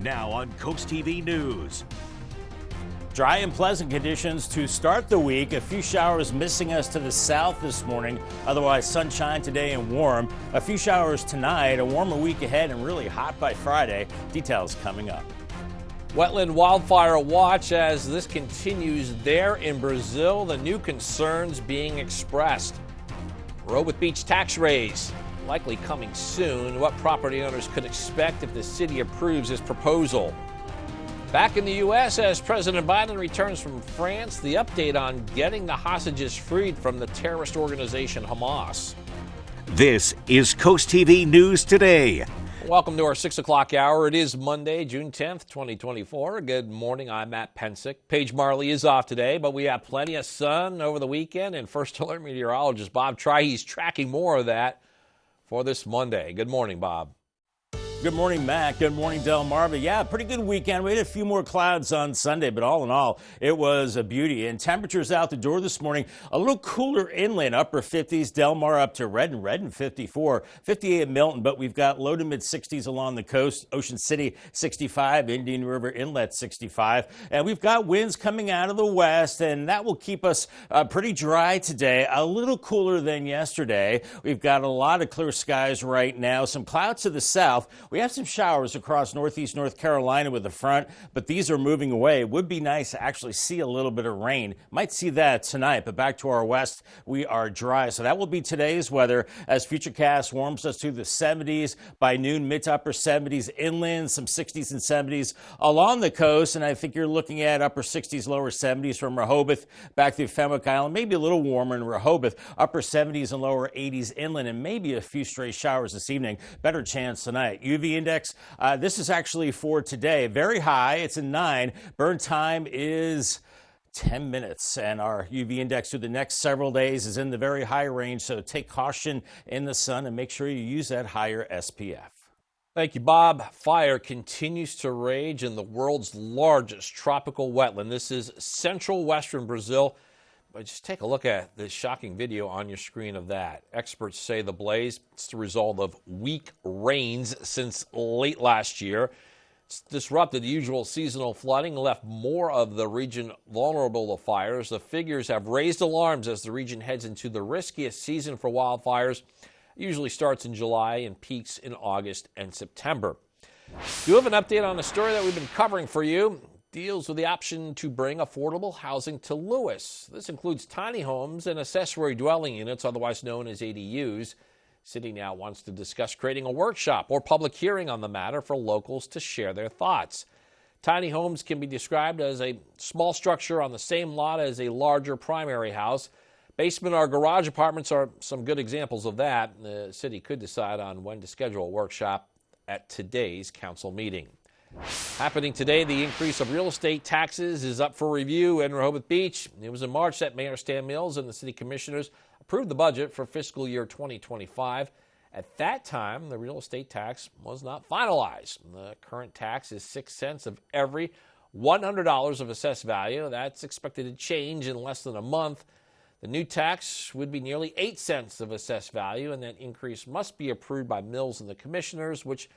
Now on Coast TV News. Dry and pleasant conditions to start the week. A few showers missing us to the south this morning. Otherwise, sunshine today and warm. A few showers tonight, a warmer week ahead, and really hot by Friday. Details coming up. Wetland wildfire watch as this continues there in Brazil. The new concerns being expressed. Rehoboth Beach tax raise likely coming soon. What property owners could expect if the city approves this proposal. Back in the U.S. as President Biden returns from France, the update on getting the hostages freed from the terrorist organization Hamas. This is Coast TV News Today. Welcome to our 6 o'clock hour. It is Monday, June 10th, 2024. Good morning. I'm Matt Pensick. Paige Marley is off today, but we have plenty of sun over the weekend. And First Alert meteorologist Bob Trihey's tracking more of that for this Monday. Good morning, Bob. Good morning, Matt. Good morning, Delmarva. Yeah, pretty good weekend. We had a few more clouds on Sunday, but all in all, it was a beauty. And temperatures out the door this morning, a little cooler inland, upper 50s. Delmar up to Redden 54, 58 at Milton, but we've got low to mid 60s along the coast. Ocean City 65, Indian River Inlet 65. And we've got winds coming out of the west, and that will keep us pretty dry today. A little cooler than yesterday. We've got a lot of clear skies right now. Some clouds to the south. We have some showers across northeast North Carolina with the front, but these are moving away. It would be nice to actually see a little bit of rain. Might see that tonight, but back to our west, we are dry. So that will be today's weather as Futurecast warms us to the 70s. By noon, mid to upper 70s inland, some 60s and 70s along the coast. And I think you're looking at upper 60s, lower 70s from Rehoboth back through Fenwick Island. Maybe a little warmer in Rehoboth, upper 70s and lower 80s inland, and maybe a few stray showers this evening. Better chance tonight. UV index, this is actually for today. Very high. It's a 9. Burn time is 10 minutes. And our UV index through the next several days is in the very high range. So take caution in the sun and make sure you use that higher SPF. Thank you, Bob. Fire continues to rage in the world's largest tropical wetland. This is central western Brazil. But just take a look at this shocking video on your screen of that. Experts say the blaze is the result of weak rains since late last year. It's disrupted the usual seasonal flooding and left more of the region vulnerable to fires. The figures have raised alarms as the region heads into the riskiest season for wildfires. It usually starts in July and peaks in August and September. We have an update on a story that we've been covering for you. Deals with the option to bring affordable housing to Lewis. This includes tiny homes and accessory dwelling units, otherwise known as ADUs. City now wants to discuss creating a workshop or public hearing on the matter for locals to share their thoughts. Tiny homes can be described as a small structure on the same lot as a larger primary house. Basement or garage apartments are some good examples of that. The city could decide on when to schedule a workshop at today's council meeting. Happening today, the increase of real estate taxes is up for review in Rehoboth Beach. It was in March that Mayor Stan Mills and the city commissioners approved the budget for fiscal year 2025. At that time, the real estate tax was not finalized. The current tax is 6 cents of every $100 of assessed value. That's expected to change in less than a month. The new tax would be nearly 8 cents of assessed value, and that increase must be approved by Mills and the commissioners, which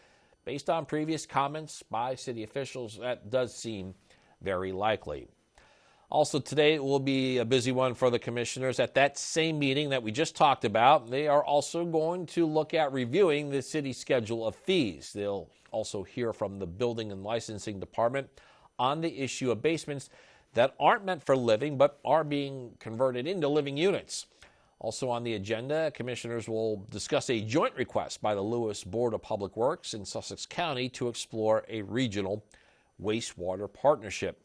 based on previous comments by city officials, that does seem very likely. Also today will be a busy one for the commissioners. At that same meeting that we just talked about, they are also going to look at reviewing the city schedule of fees. They'll also hear from the building and licensing department on the issue of basements that aren't meant for living but are being converted into living units. Also on the agenda, commissioners will discuss a joint request by the Lewis Board of Public Works in Sussex County to explore a regional wastewater partnership.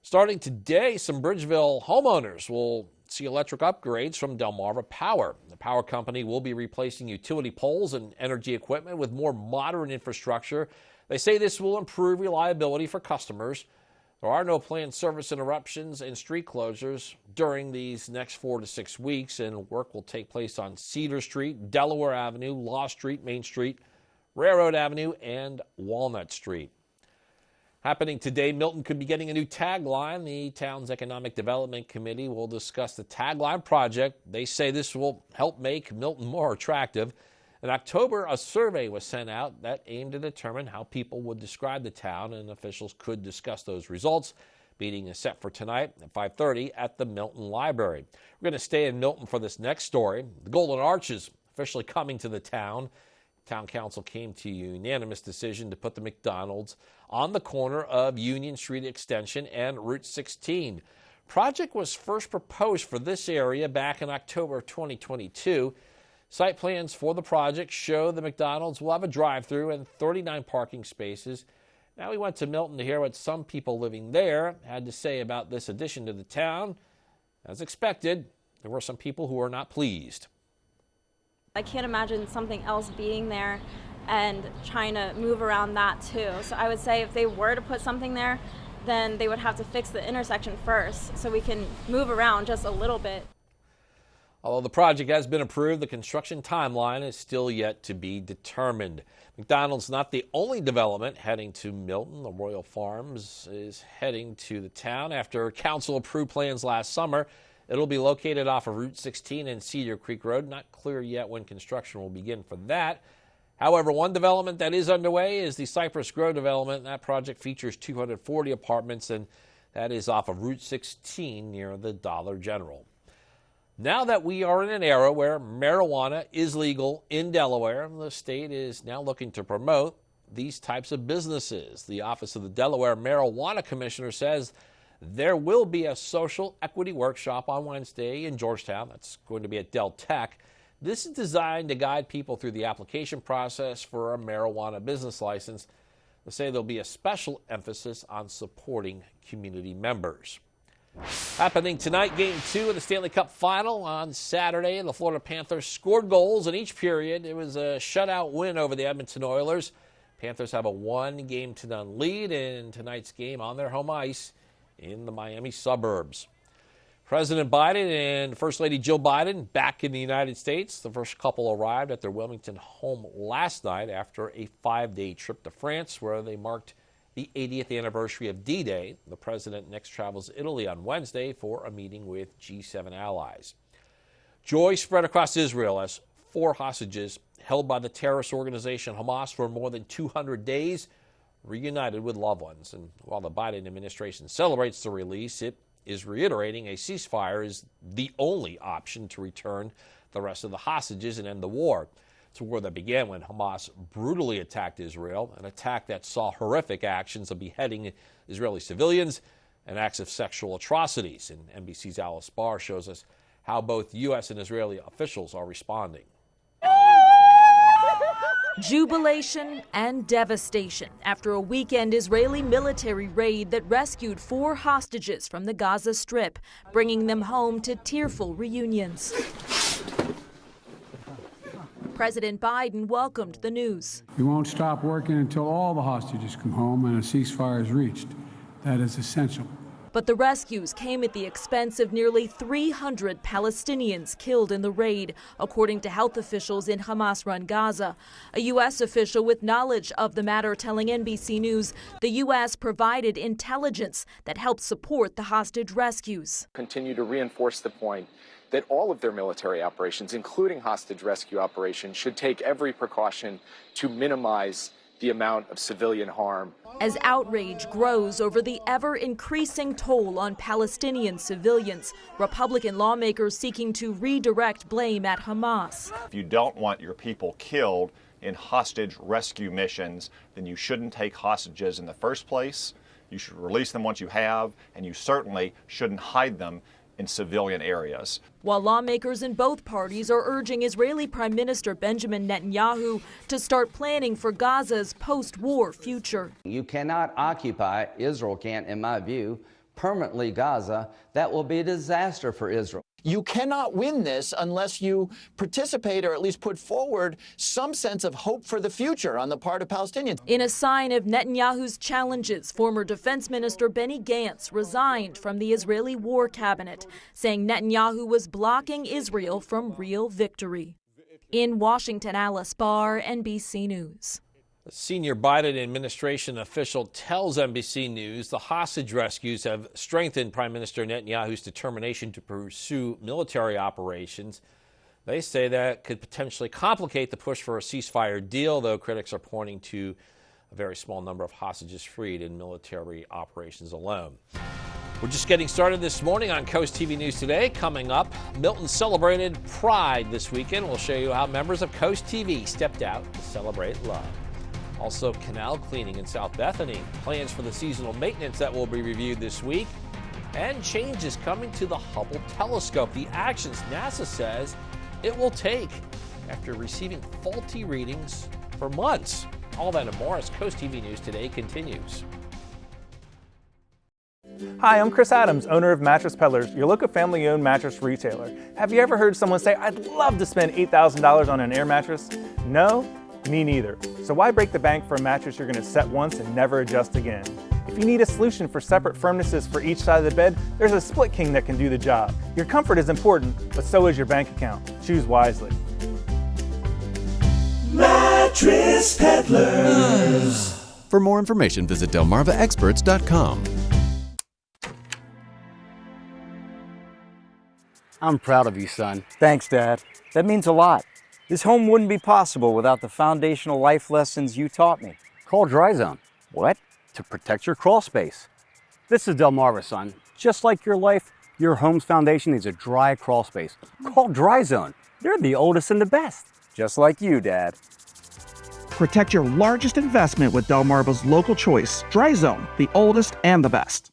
Starting today, some Bridgeville homeowners will see electric upgrades from Delmarva Power. The power company will be replacing utility poles and energy equipment with more modern infrastructure. They say this will improve reliability for customers. There are no planned service interruptions and street closures during these next 4 to 6 weeks, and work will take place on Cedar Street, Delaware Avenue, Law Street, Main Street, Railroad Avenue, and Walnut Street. Happening today, Milton could be getting a new tagline. The town's Economic Development Committee will discuss the tagline project. They say this will help make Milton more attractive. In October, a survey was sent out that aimed to determine how people would describe the town, and officials could discuss those results. Meeting is set for tonight at 5:30 at the Milton Library. We're going to stay in Milton for this next story. The Golden Arch is officially coming to the town. Town Council came to a unanimous decision to put the McDonald's on the corner of Union Street Extension and Route 16. Project was first proposed for this area back in October of 2022. Site plans for the project show the McDonald's will have a drive-through and 39 parking spaces. Now we went to Milton to hear what some people living there had to say about this addition to the town. As expected, there were some people who were not pleased. I can't imagine something else being there and trying to move around that too. So I would say if they were to put something there, then they would have to fix the intersection first so we can move around just a little bit. Although the project has been approved, the construction timeline is still yet to be determined. McDonald's not the only development heading to Milton. The Royal Farms is heading to the town after council approved plans last summer. It'll be located off of Route 16 and Cedar Creek Road. Not clear yet when construction will begin for that. However, one development that is underway is the Cypress Grove development. That project features 240 apartments, and that is off of Route 16 near the Dollar General. Now that we are in an era where marijuana is legal in Delaware, the state is now looking to promote these types of businesses. The Office of the Delaware Marijuana Commissioner says there will be a social equity workshop on Wednesday in Georgetown. That's going to be at Del Tech. This is designed to guide people through the application process for a marijuana business license. They say there'll be a special emphasis on supporting community members. Happening tonight, Game 2 of the Stanley Cup Final on Saturday. The Florida Panthers scored goals in each period. It was a shutout win over the Edmonton Oilers. Panthers have a 1-0 lead in tonight's game on their home ice in the Miami suburbs. President Biden and First Lady Jill Biden back in the United States. The first couple arrived at their Wilmington home last night after a 5-day trip to France where they marked the 80th anniversary of D-Day. The president next travels to Italy on Wednesday for a meeting with G7 allies. Joy spread across Israel as 4 hostages held by the terrorist organization Hamas for more than 200 days reunited with loved ones. And while the Biden administration celebrates the release, it is reiterating a ceasefire is the only option to return the rest of the hostages and end the war. It's a war that began when Hamas brutally attacked Israel, an attack that saw horrific actions of beheading Israeli civilians and acts of sexual atrocities. And NBC's Alice Barr shows us how both U.S. and Israeli officials are responding. Jubilation and devastation after a weekend Israeli military raid that rescued 4 hostages from the Gaza Strip, bringing them home to tearful reunions. President Biden welcomed the news. We won't stop working until all the hostages come home and a ceasefire is reached. That is essential. But the rescues came at the expense of nearly 300 Palestinians killed in the raid, according to health officials in Hamas-run Gaza. A U.S. official with knowledge of the matter telling NBC News the U.S. provided intelligence that helped support the hostage rescues. Continue to reinforce the point that all of their military operations, including hostage rescue operations, should take every precaution to minimize the amount of civilian harm. As outrage grows over the ever-increasing toll on Palestinian civilians, Republican lawmakers seeking to redirect blame at Hamas. If you don't want your people killed in hostage rescue missions, then you shouldn't take hostages in the first place. You should release them once you have, and you certainly shouldn't hide them in civilian areas. While lawmakers in both parties are urging Israeli Prime Minister Benjamin Netanyahu to start planning for Gaza's post-war future. You cannot occupy, Israel can't, in my view, permanently Gaza. That will be a disaster for Israel. You cannot win this unless you participate or at least put forward some sense of hope for the future on the part of Palestinians. In a sign of Netanyahu's challenges, former Defense Minister Benny Gantz resigned from the Israeli war cabinet, saying Netanyahu was blocking Israel from real victory. In Washington, Alice Barr, NBC News. A senior Biden administration official tells NBC News the hostage rescues have strengthened Prime Minister Netanyahu's determination to pursue military operations. They say that could potentially complicate the push for a ceasefire deal, though critics are pointing to a very small number of hostages freed in military operations alone. We're just getting started this morning on Coast TV News Today. Coming up, Milton celebrated Pride this weekend. We'll show you how members of Coast TV stepped out to celebrate love. Also, canal cleaning in South Bethany, plans for the seasonal maintenance that will be reviewed this week, and changes coming to the Hubble telescope, the actions NASA says it will take after receiving faulty readings for months. All that and more as Coast TV News Today continues. Hi, I'm Chris Adams, owner of Mattress Peddlers, your local family-owned mattress retailer. Have you ever heard someone say, "I'd love to spend $8,000 on an air mattress"? No? Me neither. So why break the bank for a mattress you're going to set once and never adjust again? If you need a solution for separate firmnesses for each side of the bed, there's a Split King that can do the job. Your comfort is important, but so is your bank account. Choose wisely. Mattress Peddlers. For more information, visit delmarvaexperts.com. I'm proud of you, son. Thanks, Dad. That means a lot. This home wouldn't be possible without the foundational life lessons you taught me. Call Dry Zone. What? To protect your crawl space. This is Delmarva, son. Just like your life, your home's foundation needs a dry crawl space. Call Dry Zone. They're the oldest and the best. Just like you, Dad. Protect your largest investment with Delmarva's local choice, Dry Zone, the oldest and the best.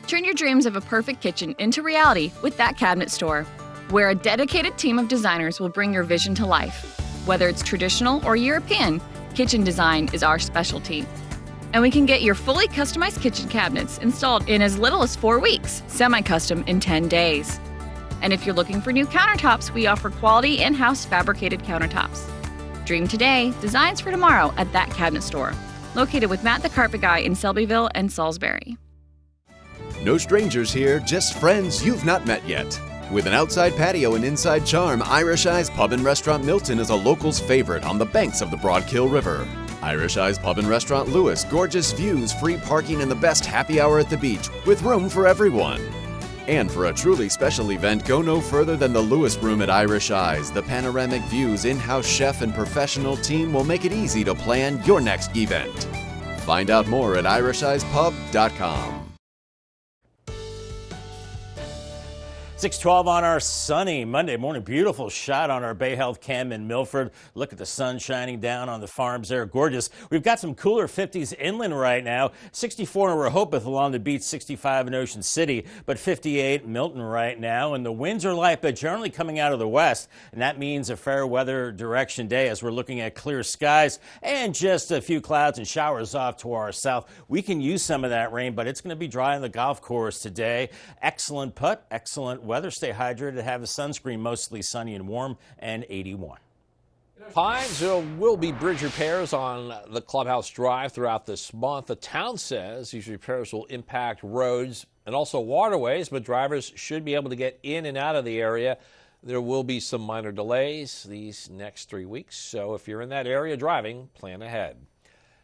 Turn your dreams of a perfect kitchen into reality with That Cabinet Store, where a dedicated team of designers will bring your vision to life. Whether it's traditional or European, kitchen design is our specialty. And we can get your fully customized kitchen cabinets installed in as little as 4 weeks, semi-custom in 10 days. And if you're looking for new countertops, we offer quality in-house fabricated countertops. Dream today, designs for tomorrow at That Cabinet Store, located with Matt the Carpet Guy in Selbyville and Salisbury. No strangers here, just friends you've not met yet. With an outside patio and inside charm, Irish Eyes Pub and Restaurant Milton is a local's favorite on the banks of the Broadkill River. Irish Eyes Pub and Restaurant Lewis, gorgeous views, free parking, and the best happy hour at the beach, with room for everyone. And for a truly special event, go no further than the Lewis Room at Irish Eyes. The panoramic views, in-house chef, and professional team will make it easy to plan your next event. Find out more at irisheyespub.com. 6:12 on our sunny Monday morning. Beautiful shot on our Bay Health Cam in Milford. Look at the sun shining down on the farms there. Gorgeous. We've got some cooler 50s inland right now. 64 in Rehoboth along the beach, 65 in Ocean City, but 58 in Milton right now. And the winds are light, but generally coming out of the west. And that means a fair weather direction day as we're looking at clear skies and just a few clouds and showers off to our south. We can use some of that rain, but it's going to be dry on the golf course today. Excellent putt, excellent weather. Stay hydrated, have the sunscreen, mostly sunny and warm, and 81. Pines, there will be bridge repairs on the Clubhouse Drive throughout this month. The town says these repairs will impact roads and also waterways, but drivers should be able to get in and out of the area. There will be some minor delays these next 3 weeks, so if you're in that area driving, plan ahead.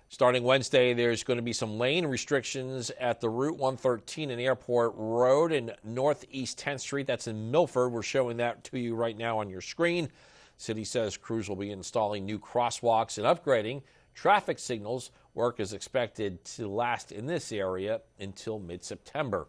Starting Wednesday, there's going to be some lane restrictions at the Route 113 and Airport Road and Northeast 10th Street. That's in Milford. We're showing that to you right now on your screen. City says crews will be installing new crosswalks and upgrading traffic signals. Work is expected to last in this area until mid-September.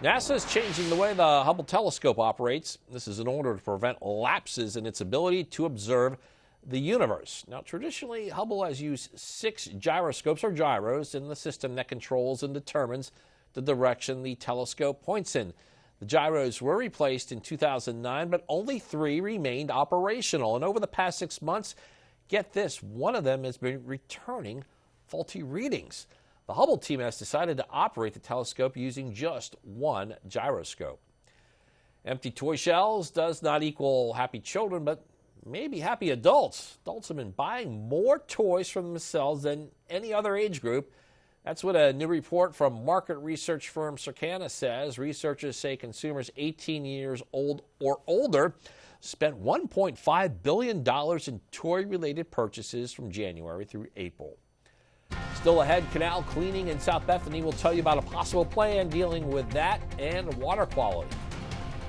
NASA is changing the way the Hubble telescope operates. This is in order to prevent lapses in its ability to observe the universe. Now, traditionally, Hubble has used 6 gyroscopes or gyros in the system that controls and determines the direction the telescope points in. The gyros were replaced in 2009, but only 3 remained operational. And over the past 6 months, get this, one of them has been returning faulty readings. The Hubble team has decided to operate the telescope using just 1 gyroscope. Empty toy shelves does not equal happy children, but maybe happy adults. Adults have been buying more toys for themselves than any other age group. That's what a new report from market research firm Circana says. Researchers say consumers 18 years old or older spent $1.5 billion in toy-related purchases from January through April. Still ahead, canal cleaning in South Bethany. We'll tell you about a possible plan dealing with that and water quality.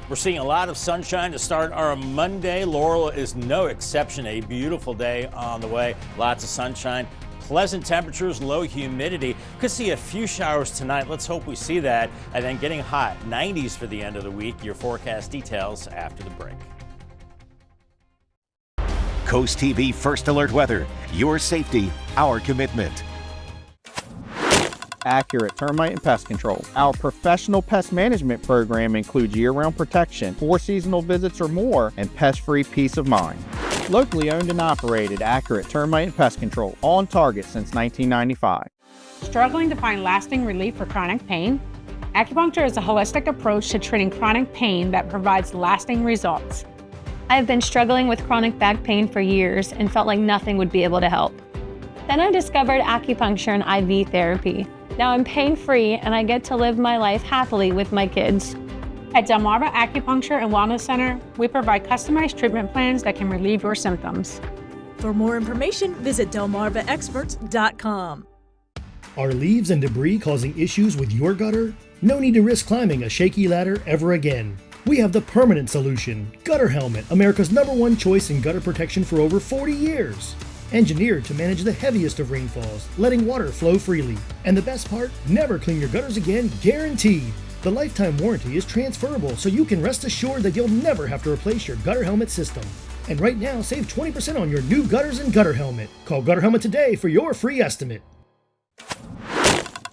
We're seeing a lot of sunshine to start our Monday. Laurel is no exception. A beautiful day on the way. Lots of sunshine. Pleasant temperatures, low humidity. Could see a few showers tonight. Let's hope we see that. And then getting hot. 90s for the end of the week. Your forecast details after the break. Coast TV First Alert Weather. Your safety, our commitment. Accurate termite and pest control. Our professional pest management program includes year-round protection, 4 seasonal visits or more, and pest-free peace of mind. Locally owned and operated, Accurate Termite and Pest Control, on target since 1995. Struggling to find lasting relief for chronic pain? Acupuncture is a holistic approach to treating chronic pain that provides lasting results. I've been struggling with chronic back pain for years and felt like nothing would be able to help. Then I discovered acupuncture and IV therapy. Now I'm pain-free and I get to live my life happily with my kids. At Delmarva Acupuncture and Wellness Center, we provide customized treatment plans that can relieve your symptoms. For more information, visit delmarvaexperts.com. Are leaves and debris causing issues with your gutter? No need to risk climbing a shaky ladder ever again. We have the permanent solution, Gutter Helmet, America's #1 choice in gutter protection for over 40 years. Engineered to manage the heaviest of rainfalls, letting water flow freely. And the best part, never clean your gutters again, guaranteed. The lifetime warranty is transferable, so you can rest assured that you'll never have to replace your gutter helmet system. And right now, save 20% on your new gutters and Gutter Helmet. Call Gutter Helmet today for your free estimate.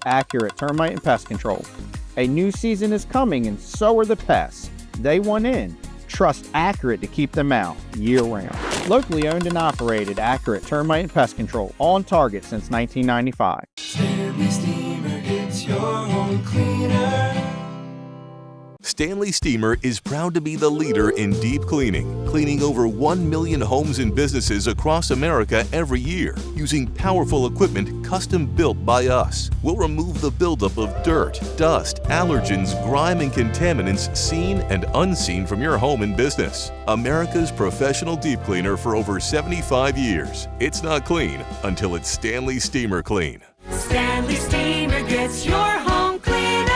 Accurate Termite and Pest Control. A new season is coming and so are the pests. They want in. Trust Accurate to keep them out year-round. Locally owned and operated, Accurate Termite and Pest Control, on target since 1995. Stanley Steamer gets your home cleaner. Stanley Steamer is proud to be the leader in deep cleaning, cleaning over 1 million homes and businesses across America every year, using powerful equipment custom built by us. We'll remove the buildup of dirt, dust, allergens, grime, and contaminants seen and unseen from your home and business. America's professional deep cleaner for over 75 years. It's not clean until it's Stanley Steamer Clean. Stanley Steamer gets your home cleaner.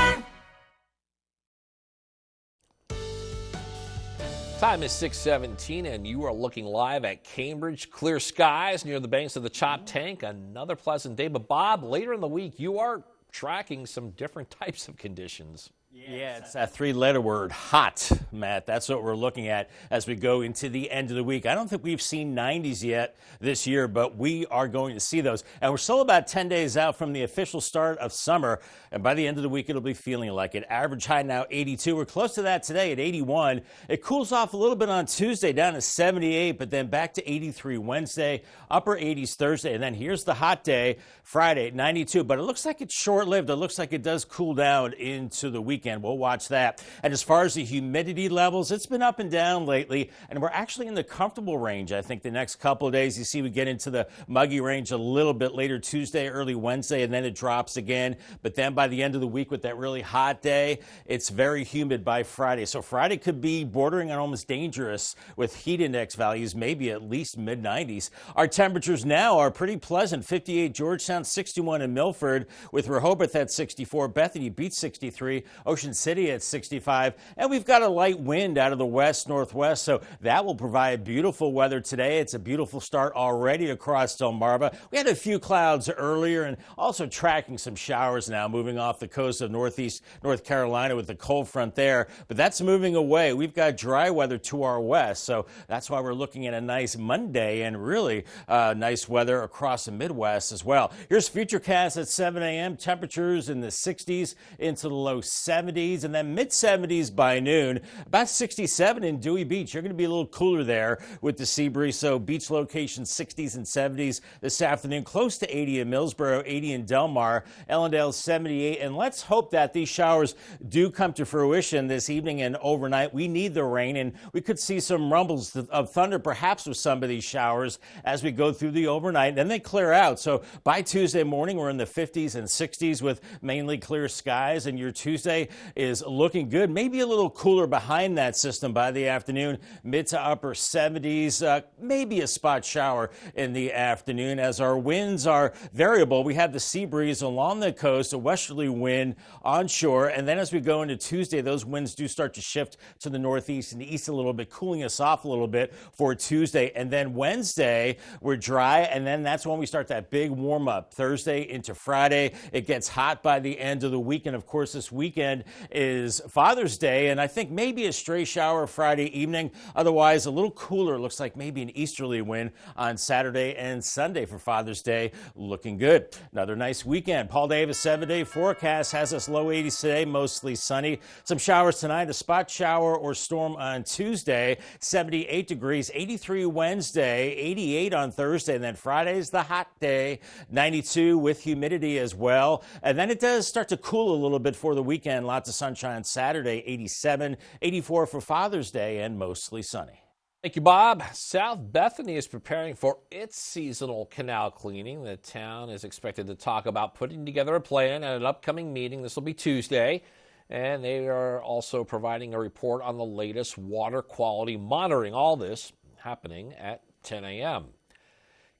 Time is 6:17 and you are looking live at Cambridge. Clear skies near the banks of the Choptank. Another pleasant day. But Bob, later in the week, you are tracking some different types of conditions. Yeah, it's that 3-letter word, hot, Matt. That's what we're looking at as we go into the end of the week. I don't think we've seen 90s yet this year, but we are going to see those. And we're still about 10 days out from the official start of summer. And by the end of the week, it'll be feeling like it. Average high now 82. We're close to that today at 81. It cools off a little bit on Tuesday down to 78, but then back to 83 Wednesday, upper 80s Thursday. And then here's the hot day, Friday, 92. But it looks like it's short-lived. It looks like it does cool down into the weekend. We'll watch that. And as far as the humidity levels, it's been up and down lately, and we're actually in the comfortable range. I think the next couple of days, you see we get into the muggy range a little bit later Tuesday, early Wednesday, and then it drops again. But then by the end of the week with that really hot day, it's very humid by Friday. So Friday could be bordering on almost dangerous with heat index values, maybe at least mid-90s. Our temperatures now are pretty pleasant. 58 Georgetown, 61 in Milford, with Rehoboth at 64, Bethany beats 63, Ocean City at 65, and we've got a light wind out of the west-northwest, so that will provide beautiful weather today. It's a beautiful start already across Delmarva. We had a few clouds earlier and also tracking some showers now moving off the coast of northeast North Carolina with the cold front there, but that's moving away. We've got dry weather to our west, so that's why we're looking at a nice Monday and really nice weather across the Midwest as well. Here's Futurecast at 7 a.m. Temperatures in the 60s into the low 70s, and then mid-70s by noon. About 67 in Dewey Beach. You're going to be a little cooler there with the sea breeze, so beach location 60s and 70s this afternoon. Close to 80 in Millsboro, 80 in Delmar, Ellendale 78, and let's hope that these showers do come to fruition this evening and overnight. We need the rain, and we could see some rumbles of thunder perhaps with some of these showers as we go through the overnight. Then they clear out, so by Tuesday morning we're in the 50s and 60s with mainly clear skies, and your Tuesday is looking good. Maybe a little cooler behind that system by the afternoon, mid to upper 70s, maybe a spot shower in the afternoon as our winds are variable. We have the sea breeze along the coast, a westerly wind onshore, and then as we go into Tuesday, those winds do start to shift to the northeast and the east a little bit, cooling us off a little bit for Tuesday. And then Wednesday, we're dry, and then that's when we start that big warm up. Thursday into Friday, it gets hot by the end of the week. And of course, this weekend is Father's Day, and I think maybe a stray shower Friday evening. Otherwise, a little cooler. Looks like maybe an easterly wind on Saturday and Sunday for Father's Day. Looking good. Another nice weekend. Paul Davis 7-day forecast has us low 80s today, mostly sunny. Some showers tonight, a spot shower or storm on Tuesday, 78 degrees, 83 Wednesday, 88 on Thursday, and then Friday's the hot day, 92 with humidity as well. And then it does start to cool a little bit for the weekend. Lots of sunshine Saturday, 87, 84 for Father's Day, and mostly sunny. Thank you, Bob. South Bethany is preparing for its seasonal canal cleaning. The town is expected to talk about putting together a plan at an upcoming meeting. This will be Tuesday. And they are also providing a report on the latest water quality monitoring. All this happening at 10 a.m.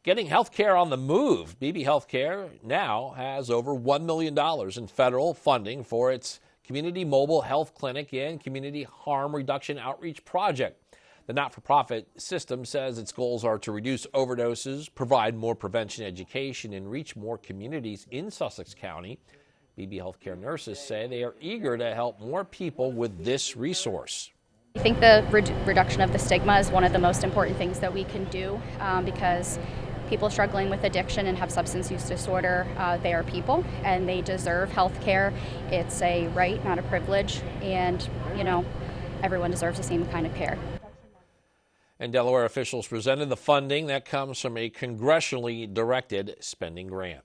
Getting health care on the move. BB Healthcare now has over $1 million in federal funding for its community mobile health clinic and community harm reduction outreach project. The not-for-profit system says its goals are to reduce overdoses, provide more prevention education, and reach more communities in Sussex County. BB Healthcare nurses say they are eager to help more people with this resource. I think the reduction of the stigma is one of the most important things that we can do because people struggling with addiction and have substance use disorder, they are people and they deserve health care. It's a right, not a privilege, and, you know, everyone deserves the same kind of care. And Delaware officials presented the funding that comes from a congressionally directed spending grant.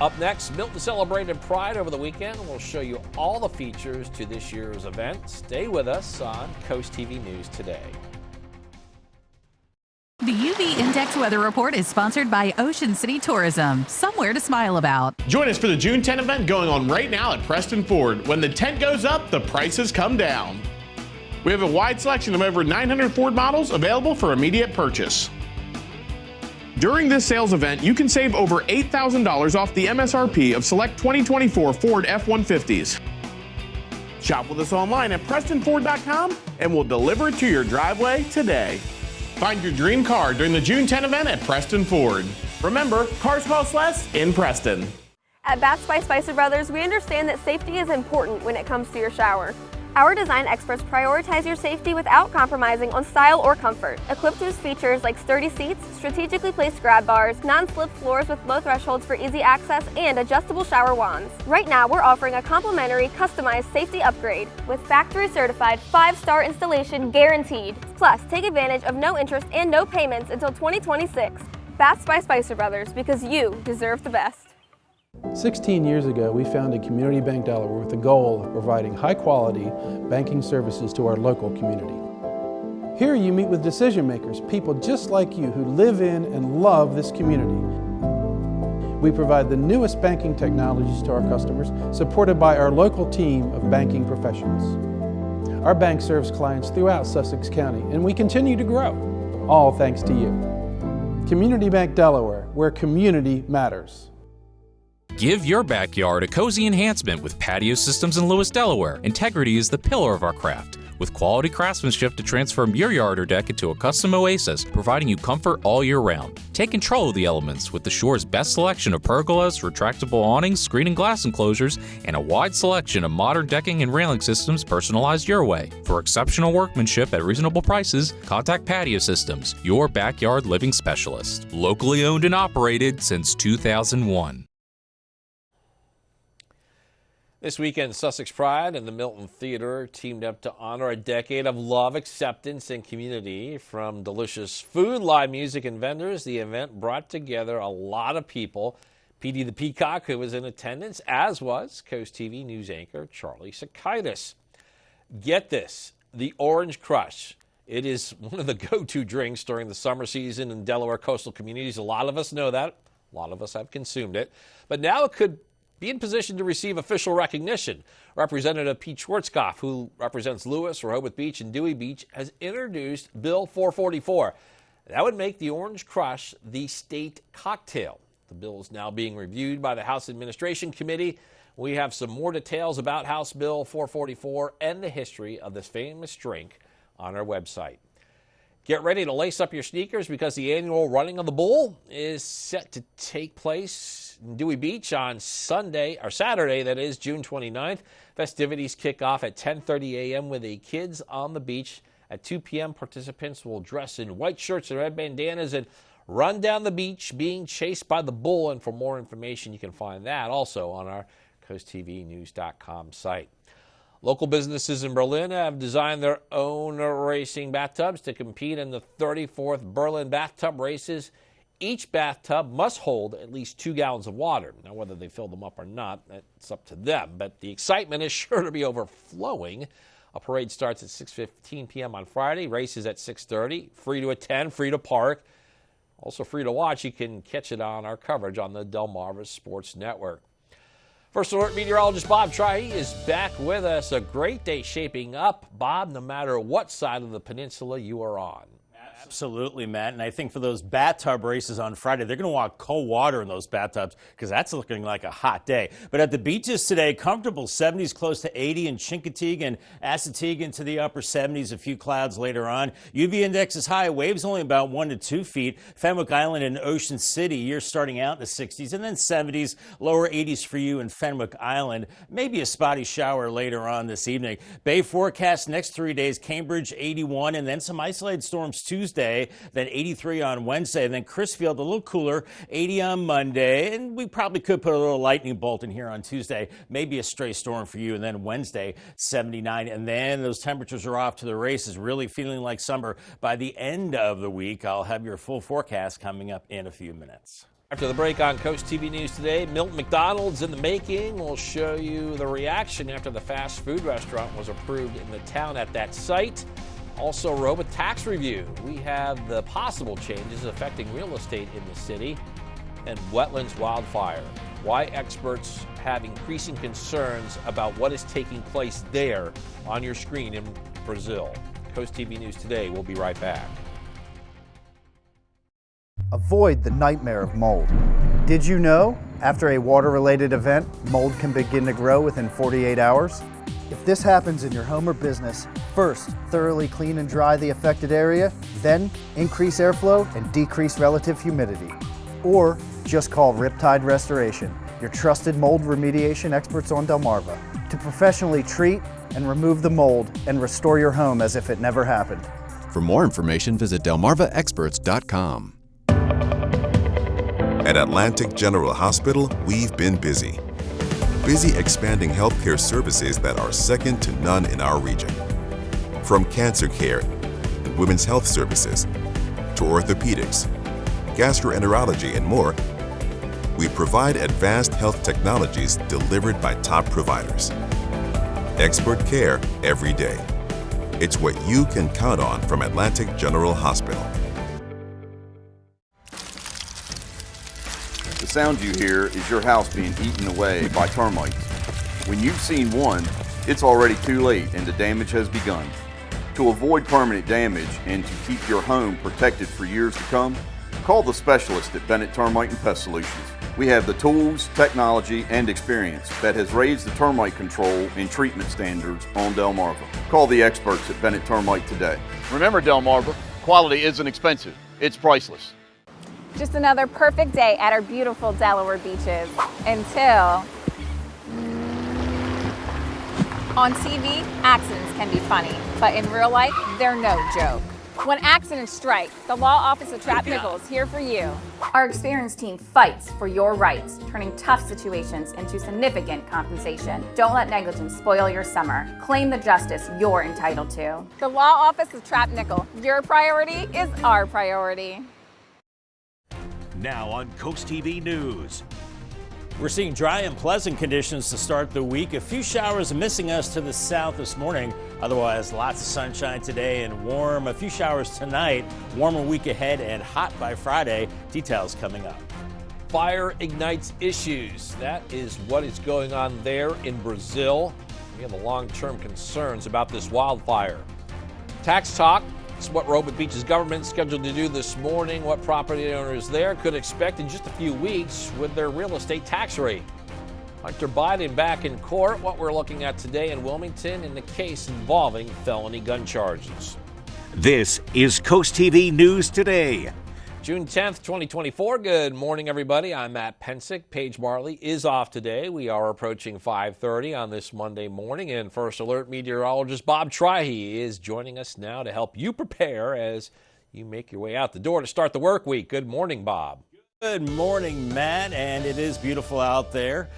Up next, Milton celebrated Pride over the weekend. We'll show you all the features to this year's event. Stay with us on CoastTV News Today. The UV Index Weather Report is sponsored by Ocean City Tourism, somewhere to smile about. Join us for the June 10 event going on right now at Preston Ford. When the tent goes up, the prices come down. We have a wide selection of over 900 Ford models available for immediate purchase. During this sales event, you can save over $8,000 off the MSRP of select 2024 Ford F-150s. Shop with us online at PrestonFord.com and we'll deliver it to your driveway today. Find your dream car during the June 10 event at Preston Ford. Remember, cars cost less in Preston. At Bath by Spicer Brothers, we understand that safety is important when it comes to your shower. Our design experts prioritize your safety without compromising on style or comfort. Equipped with features like sturdy seats, strategically placed grab bars, non-slip floors with low thresholds for easy access, and adjustable shower wands. Right now, we're offering a complimentary, customized safety upgrade with factory-certified 5-star installation guaranteed. Plus, take advantage of no interest and no payments until 2026. Baths by Spicer Brothers, because you deserve the best. 16 years ago, we founded Community Bank Delaware with the goal of providing high-quality banking services to our local community. Here you meet with decision makers, people just like you who live in and love this community. We provide the newest banking technologies to our customers, supported by our local team of banking professionals. Our bank serves clients throughout Sussex County, and we continue to grow, all thanks to you. Community Bank Delaware, where community matters. Give your backyard a cozy enhancement with patio systems in Lewis, Delaware. Integrity is the pillar of our craft. With quality craftsmanship to transform your yard or deck into a custom oasis, providing you comfort all year round. Take control of the elements with the Shore's best selection of pergolas, retractable awnings, screen and glass enclosures, and a wide selection of modern decking and railing systems personalized your way. For exceptional workmanship at reasonable prices, contact Patio Systems, your backyard living specialist. Locally owned and operated since 2001. This weekend, Sussex Pride and the Milton Theater teamed up to honor a decade of love, acceptance, and community. From delicious food, live music, and vendors, the event brought together a lot of people. Petey the Peacock, who was in attendance, as was CoastTV news anchor Charlie Sakaitis. Get this, the Orange Crush. It is one of the go-to drinks during the summer season in Delaware coastal communities. A lot of us know that. A lot of us have consumed it. But now it could be in position to receive official recognition. Representative Pete Schwarzkopf, who represents Lewis, Rehoboth Beach, and Dewey Beach, has introduced Bill 444. That would make the Orange Crush the state cocktail. The bill is now being reviewed by the House Administration Committee. We have some more details about House Bill 444 and the history of this famous drink on our website. Get ready to lace up your sneakers because the annual Running of the Bull is set to take place in Dewey Beach on Saturday, that is, June 29th. Festivities kick off at 10:30 a.m. with the kids on the beach. At 2 p.m., participants will dress in white shirts and red bandanas and run down the beach being chased by the bull. And for more information, you can find that also on our CoastTVnews.com site. Local businesses in Berlin have designed their own racing bathtubs to compete in the 34th Berlin Bathtub Races. Each bathtub must hold at least 2 gallons of water. Now, whether they fill them up or not, that's up to them. But the excitement is sure to be overflowing. A parade starts at 6:15 p.m. on Friday. Races at 6:30. Free to attend, free to park. Also free to watch. You can catch it on our coverage on the Delmarva Sports Network. First Alert meteorologist Bob Trahey is back with us. A great day shaping up, Bob, no matter what side of the peninsula you are on. Absolutely, Matt. And I think for those bathtub races on Friday, they're going to want cold water in those bathtubs because that's looking like a hot day. But at the beaches today, comfortable 70s, close to 80 in Chincoteague and Assateague into the upper 70s. A few clouds later on. UV index is high. Waves only about 1 to 2 feet. Fenwick Island and Ocean City, you're starting out in the 60s and then 70s, lower 80s for you in Fenwick Island. Maybe a spotty shower later on this evening. Bay forecast next 3 days, Cambridge 81 and then some isolated storms Tuesday, then 83 on Wednesday, and then Crisfield a little cooler, 80 on Monday, and we probably could put a little lightning bolt in here on Tuesday, maybe a stray storm for you, and then Wednesday 79, and then those temperatures are off to the races, really feeling like summer by the end of the week. I'll have your full forecast coming up in a few minutes. After the break on Coast TV News today, Milton McDonald's in the making. We'll show you the reaction after the fast food restaurant was approved in the town at that site. Also, Rehoboth tax review. We have the possible changes affecting real estate in the city and wetlands wildfire. Why experts have increasing concerns about what is taking place there on your screen in Brazil. Coast TV News today. We'll be right back. Avoid the nightmare of mold. Did you know after a water-related event, mold can begin to grow within 48 hours? If this happens in your home or business, first thoroughly clean and dry the affected area, then increase airflow and decrease relative humidity. Or just call Riptide Restoration, your trusted mold remediation experts on Delmarva, to professionally treat and remove the mold and restore your home as if it never happened. For more information, visit delmarvaexperts.com. At Atlantic General Hospital, we've been busy. Busy expanding healthcare services that are second to none in our region. From cancer care, women's health services, to orthopedics, gastroenterology, and more, we provide advanced health technologies delivered by top providers. Expert care every day. It's what you can count on from Atlantic General Hospital. The sound you hear is your house being eaten away by termites. When you've seen one, it's already too late and the damage has begun. To avoid permanent damage and to keep your home protected for years to come, call the specialist at Bennett Termite and Pest Solutions. We have the tools, technology, and experience that has raised the termite control and treatment standards on Delmarva. Call the experts at Bennett Termite today. Remember, Delmarva, quality isn't expensive, it's priceless. Just another perfect day at our beautiful Delaware beaches. Until... On TV, accidents can be funny, but in real life, they're no joke. When accidents strike, the Law Office of Trapp Nickel is here for you. Our experienced team fights for your rights, turning tough situations into significant compensation. Don't let negligence spoil your summer. Claim the justice you're entitled to. The Law Office of Trapp Nickel. Your priority is our priority. Now on Coast TV News. We're seeing dry and pleasant conditions to start the week. A few showers missing us to the south this morning. Otherwise, lots of sunshine today and warm. A few showers tonight. Warmer week ahead and hot by Friday. Details coming up. Fire ignites issues. That is what is going on there in Brazil. We have long-term concerns about this wildfire. Tax talk. It's what Rehoboth Beach's government is scheduled to do this morning. What property owners there could expect in just a few weeks with their real estate tax rate. Hunter Biden back in court. What we're looking at today in Wilmington in the case involving felony gun charges. This is CoastTV News Today. June 10th, 2024. Good morning, everybody. I'm Matt Pensick. Paige Marley is off today. We are approaching 5:30 on this Monday morning, and First Alert meteorologist Bob Trihey is joining us now to help you prepare as you make your way out the door to start the work week. Good morning, Bob. Good morning, Matt, and it is beautiful out there.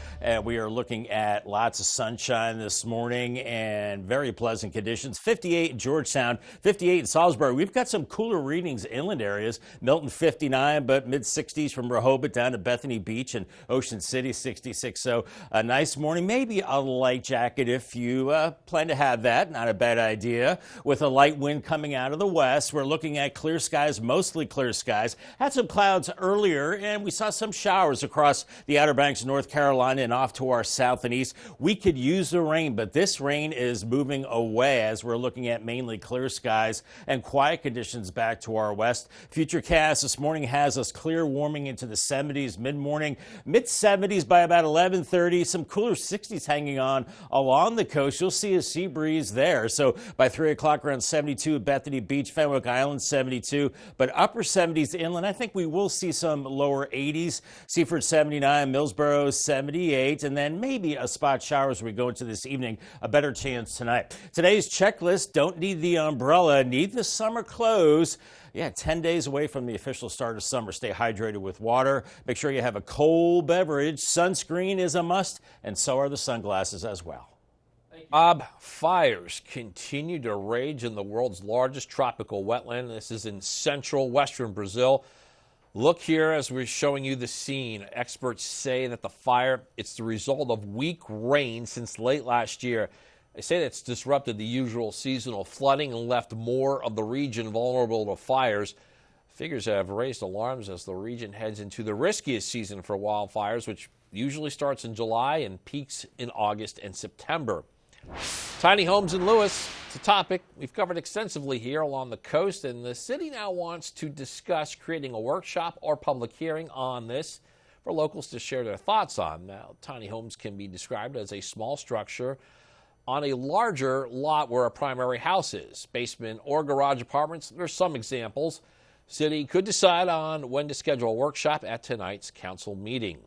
We are looking at lots of sunshine this morning and very pleasant conditions. 58 in Georgetown, 58 in Salisbury. We've got some cooler readings inland areas. Milton 59, but mid-60s from Rehoboth down to Bethany Beach and Ocean City 66. So a nice morning, maybe a light jacket if you plan to have that. Not a bad idea. With a light wind coming out of the west, we're looking at clear skies, mostly clear skies. Had some clouds earlier, and we saw some showers across the Outer Banks of North Carolina and off to our south and east. We could use the rain, but this rain is moving away as we're looking at mainly clear skies and quiet conditions back to our west. Futurecast this morning has us clear, warming into the 70s mid-morning, mid-70s by about 11:30. Some cooler 60s hanging on along the coast. You'll see a sea breeze there. So by 3 o'clock around 72 at Bethany Beach, Fenwick Island 72, but upper 70s inland. I think we will see some lower 80s. Seaford 79, Millsboro 78, and then maybe a spot shower as we go into this evening. A better chance tonight. Today's checklist: don't need the umbrella, need the summer clothes. Yeah, 10 days away from the official start of summer. Stay hydrated with water. Make sure you have a cold beverage. Sunscreen is a must, and so are the sunglasses as well. Bob, fires continue to rage in the world's largest tropical wetland. This is in central western Brazil. Look here as we're showing you the scene. Experts say that the fire, it's the result of weak rain since late last year. They say it's disrupted the usual seasonal flooding and left more of the region vulnerable to fires. Figures have raised alarms as the region heads into the riskiest season for wildfires, which usually starts in July and peaks in August and September. Tiny homes in Lewis, it's a topic we've covered extensively here along the coast, and the city now wants to discuss creating a workshop or public hearing on this for locals to share their thoughts on. Now, tiny homes can be described as a small structure on a larger lot where a primary house is. Basement or garage apartments, there's some examples. City could decide on when to schedule a workshop at tonight's council meeting.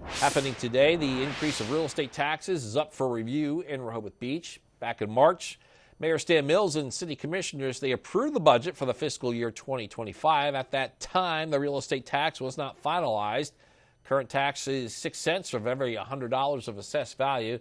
Happening today, the increase of real estate taxes is up for review in Rehoboth Beach. Back in March, Mayor Stan Mills and city commissioners, they approved the budget for the fiscal year 2025. At that time, the real estate tax was not finalized. Current tax is 6 cents of every $100 of assessed value.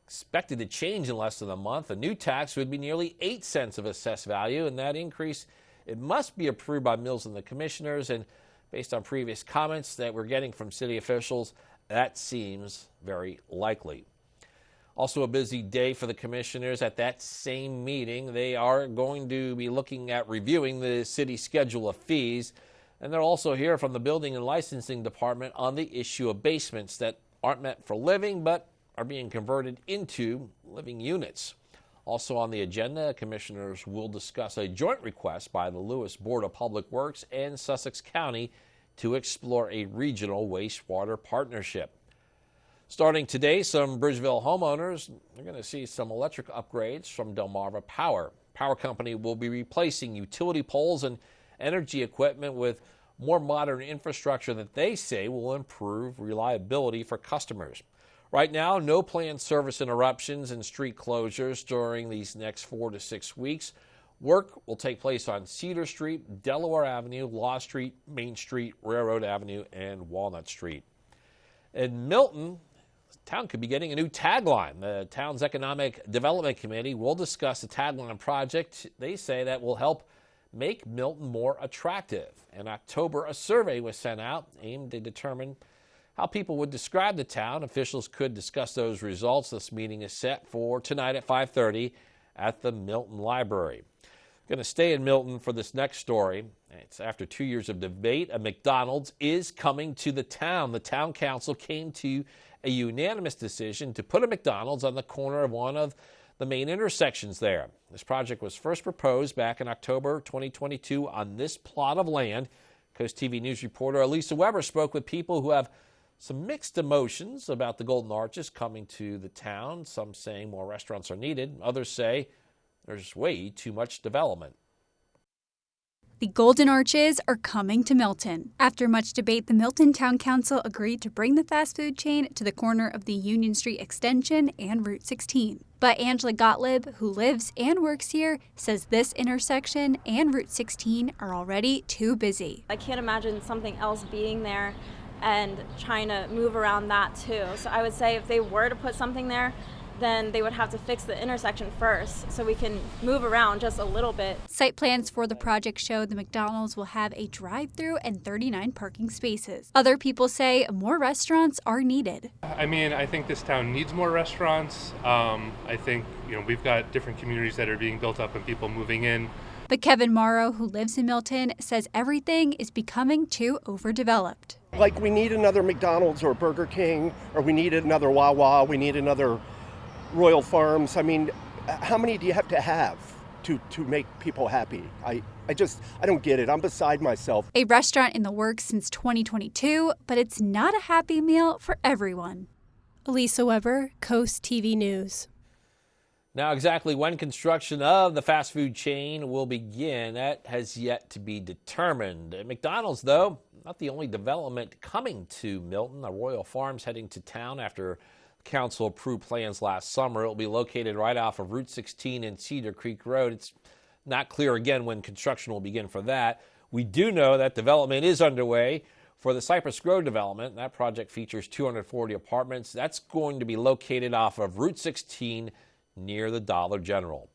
Expected to change in less than a month. A new tax would be nearly 8 cents of assessed value, and that increase, it must be approved by Mills and the commissioners, and based on previous comments that we're getting from city officials, that seems very likely. Also a busy day for the commissioners. At that same meeting, they are going to be looking at reviewing the city schedule of fees, and they'll also hear from the Building and Licensing Department on the issue of basements that aren't meant for living but are being converted into living units. Also on the agenda, commissioners will discuss a joint request by the Lewis Board of Public Works and Sussex County to explore a regional wastewater partnership. Starting today, some Bridgeville homeowners are going to see some electric upgrades from Delmarva Power. Power company will be replacing utility poles and energy equipment with more modern infrastructure that they say will improve reliability for customers. Right now, no planned service interruptions and street closures during these next 4 to 6 weeks. Work will take place on Cedar Street, Delaware Avenue, Law Street, Main Street, Railroad Avenue, and Walnut Street. In Milton, the town could be getting a new tagline. The town's Economic Development Committee will discuss a tagline project, they say, that will help make Milton more attractive. In October, a survey was sent out aimed to determine how people would describe the town. Officials could discuss those results. This meeting is set for tonight at 5:30 at the Milton Library. Going to stay in Milton for this next story. It's after 2 years of debate, a McDonald's is coming to the town. The town council came to a unanimous decision to put a McDonald's on the corner of one of the main intersections there. This project was first proposed back in October 2022 on this plot of land. CoastTV News reporter Elisa Weber spoke with people who have some mixed emotions about the Golden Arches coming to the town. Some saying more restaurants are needed. Others say there's way too much development. The Golden Arches are coming to Milton. After much debate, the Milton Town Council agreed to bring the fast food chain to the corner of the Union Street Extension and Route 16. But Angela Gottlieb, who lives and works here, says this intersection and Route 16 are already too busy. I can't imagine something else being there and trying to move around that too. So I would say if they were to put something there, then they would have to fix the intersection first so we can move around just a little bit. Site plans for the project show the McDonald's will have a drive-through and 39 parking spaces. Other people say more restaurants are needed. I mean, I think this town needs more restaurants. I think, we've got different communities that are being built up and people moving in. But Kevin Morrow, who lives in Milton, says everything is becoming too overdeveloped. Like we need another McDonald's or Burger King, or we need another Wawa, we need another Royal Farms. I mean, how many do you have to make people happy? I don't get it. I'm beside myself. A restaurant in the works since 2022, but it's not a happy meal for everyone. Elisa Weber, CoastTV News. Now, exactly when construction of the fast food chain will begin, that has yet to be determined. McDonald's, though, not the only development coming to Milton. The Royal Farms heading to town after Council approved plans last summer. It will be located right off of Route 16 and Cedar Creek Road. It's not clear again when construction will begin for that. We do know that development is underway for the Cypress Grove development. That project features 240 apartments. That's going to be located off of Route 16 near the Dollar General.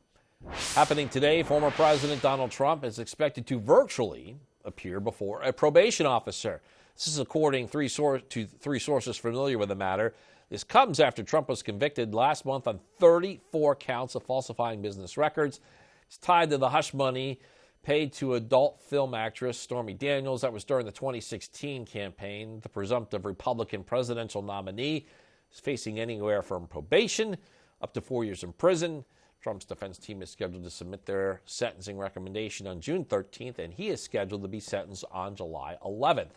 Happening today, former President Donald Trump is expected to virtually appear before a probation officer. This is according to three sources familiar with the matter. This comes after Trump was convicted last month on 34 counts of falsifying business records. It's tied to the hush money paid to adult film actress Stormy Daniels. That was during the 2016 campaign. The presumptive Republican presidential nominee is facing anywhere from probation up to 4 years in prison. Trump's defense team is scheduled to submit their sentencing recommendation on June 13th, and he is scheduled to be sentenced on July 11th.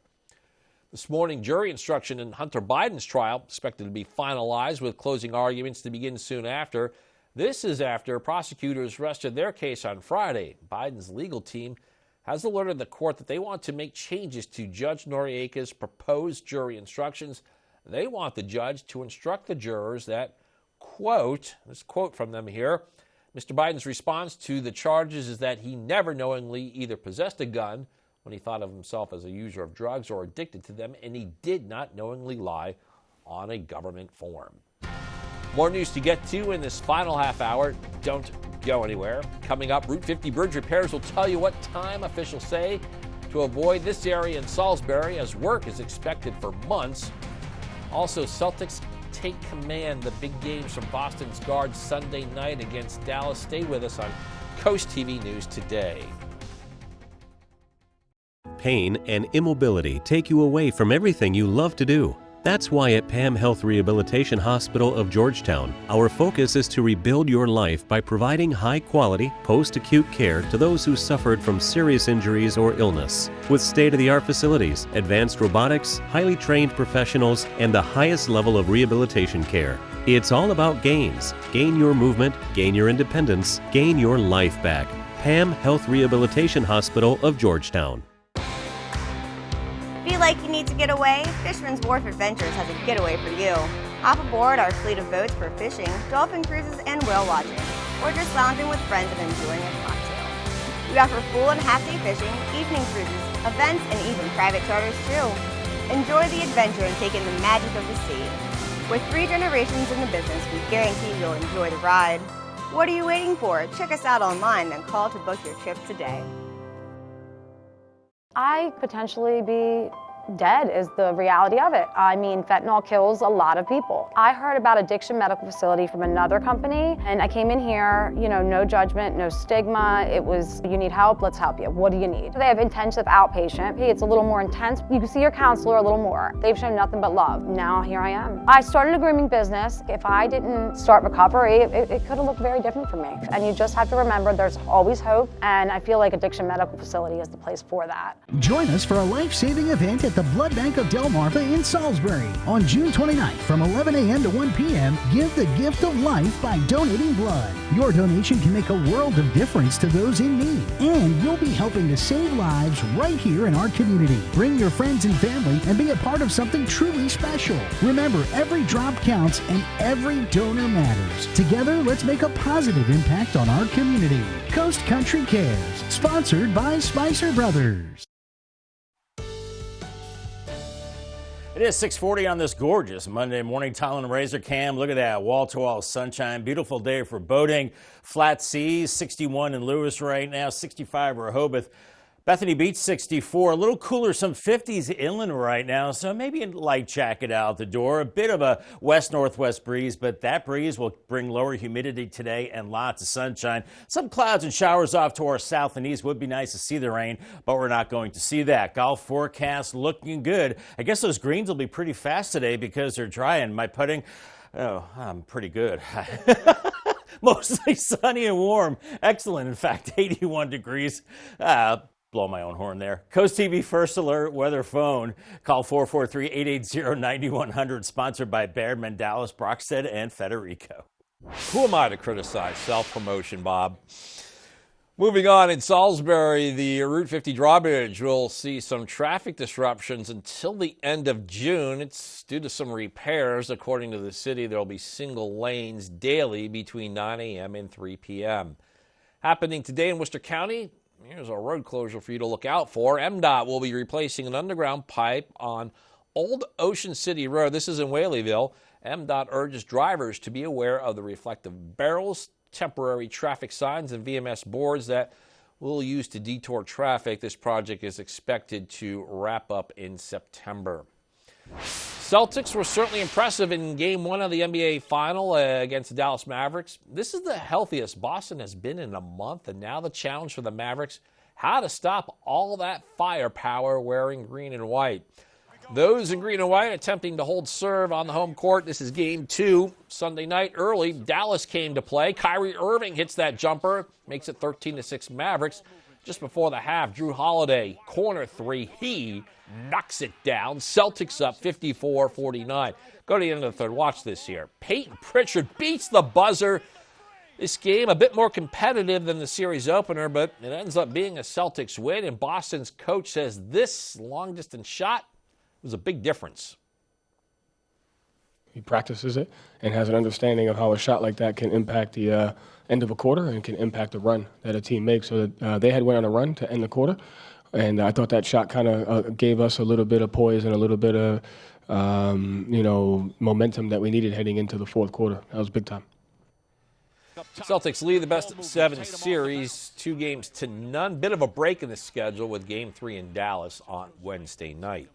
This morning, jury instruction in Hunter Biden's trial expected to be finalized with closing arguments to begin soon after. This is after prosecutors rested their case on Friday. Biden's legal team has alerted the court that they want to make changes to Judge Noriega's proposed jury instructions. They want the judge to instruct the jurors that, quote, this quote from them here, Mr. Biden's response to the charges is that he never knowingly either possessed a gun when he thought of himself as a user of drugs or addicted to them, and he did not knowingly lie on a government form. More news to get to in this final half hour. Don't go anywhere. Coming up, Route 50 bridge repairs will tell you what time officials say to avoid this area in Salisbury as work is expected for months. Also, Celtics take command the big games from Boston's Guards Sunday night against Dallas. Stay with us on CoastTV News today. Pain and immobility take you away from everything you love to do. That's why at PAM Health Rehabilitation Hospital of Georgetown, our focus is to rebuild your life by providing high-quality, post-acute care to those who suffered from serious injuries or illness. With state-of-the-art facilities, advanced robotics, highly trained professionals, and the highest level of rehabilitation care. It's all about gains. Gain your movement, gain your independence, gain your life back. PAM Health Rehabilitation Hospital of Georgetown. Feel like you need to get away? Fisherman's Wharf Adventures has a getaway for you. Hop aboard our fleet of boats for fishing, dolphin cruises, and whale watching, or just lounging with friends and enjoying a cocktail. We offer full and half-day fishing, evening cruises, events, and even private charters too. Enjoy the adventure and take in the magic of the sea. With 3 generations in the business, we guarantee you'll enjoy the ride. What are you waiting for? Check us out online, then call to book your trip today. I potentially be dead is the reality of it. I mean, fentanyl kills a lot of people. I heard about addiction medical facility from another company, and I came in here, you know, no judgment, no stigma. It was, you need help, let's help you. What do you need? They have intensive outpatient. It's a little more intense. You can see your counselor a little more. They've shown nothing but love. Now here I am. I started a grooming business. If I didn't start recovery, it could have looked very different for me. And you just have to remember there's always hope, and I feel like addiction medical facility is the place for that. Join us for a life-saving event at the Blood Bank of Delmarva in Salisbury on June 29th from 11 a.m. to 1 p.m. Give the gift of life by donating blood. Your donation can make a world of difference to those in need, and you'll be helping to save lives right here in our community. Bring your friends and family and be a part of something truly special. Remember, every drop counts and every donor matters. Together, let's make a positive impact on our community. Coast Country Cares, sponsored by Spicer Brothers. It is 6:40 on this gorgeous Monday morning. Tyler and Razor Cam. Look at that wall-to-wall sunshine. Beautiful day for boating. Flat seas, 61 in Lewis right now, 65 Rehoboth. Bethany Beach, 64. A little cooler, some 50s inland right now, so maybe a light jacket out the door. A bit of a west-northwest breeze, but that breeze will bring lower humidity today and lots of sunshine. Some clouds and showers off to our south and east. Would be nice to see the rain, but we're not going to see that. Golf forecast looking good. I guess those greens will be pretty fast today because they're dry, and my putting, oh, I'm pretty good. Mostly sunny and warm. Excellent, in fact, 81 degrees. Blow my own horn there. CoastTV First Alert Weather Phone. Call 443-880-9100. Sponsored by Baird, Mandalis, Brockstead, and Federico. Who am I to criticize self-promotion, Bob? Moving on, in Salisbury, the Route 50 drawbridge will see some traffic disruptions until the end of June. It's due to some repairs. According to the city, there will be single lanes daily between 9 a.m. and 3 p.m. Happening today in Worcester County, here's a road closure for you to look out for. MDOT will be replacing an underground pipe on Old Ocean City Road. This is in Whaleyville. MDOT urges drivers to be aware of the reflective barrels, temporary traffic signs, and VMS boards that will use to detour traffic. This project is expected to wrap up in September. Celtics were certainly impressive in Game 1 of the NBA Final against the Dallas Mavericks. This is the healthiest Boston has been in a month, and now the challenge for the Mavericks, how to stop all that firepower wearing green and white. Those in green and white attempting to hold serve on the home court. This is Game 2, Sunday night early. Dallas came to play. Kyrie Irving hits that jumper, makes it 13-6 Mavericks. Just before the half, Drew Holiday, corner three, he knocks it down. Celtics up 54-49. Go to the end of the third. Watch this here. Peyton Pritchard beats the buzzer. This game a bit more competitive than the series opener, but it ends up being a Celtics win, and Boston's coach says this long-distance shot was a big difference. He practices it and has an understanding of how a shot like that can impact the end of a quarter and can impact the run that a team makes. So that, they had went on a run to end the quarter, and I thought that shot kind of gave us a little bit of poise and a little bit of momentum that we needed heading into the fourth quarter. That was big time. Celtics lead the best-of-7 series, 2-0. Bit of a break in the schedule with Game 3 in Dallas on Wednesday night.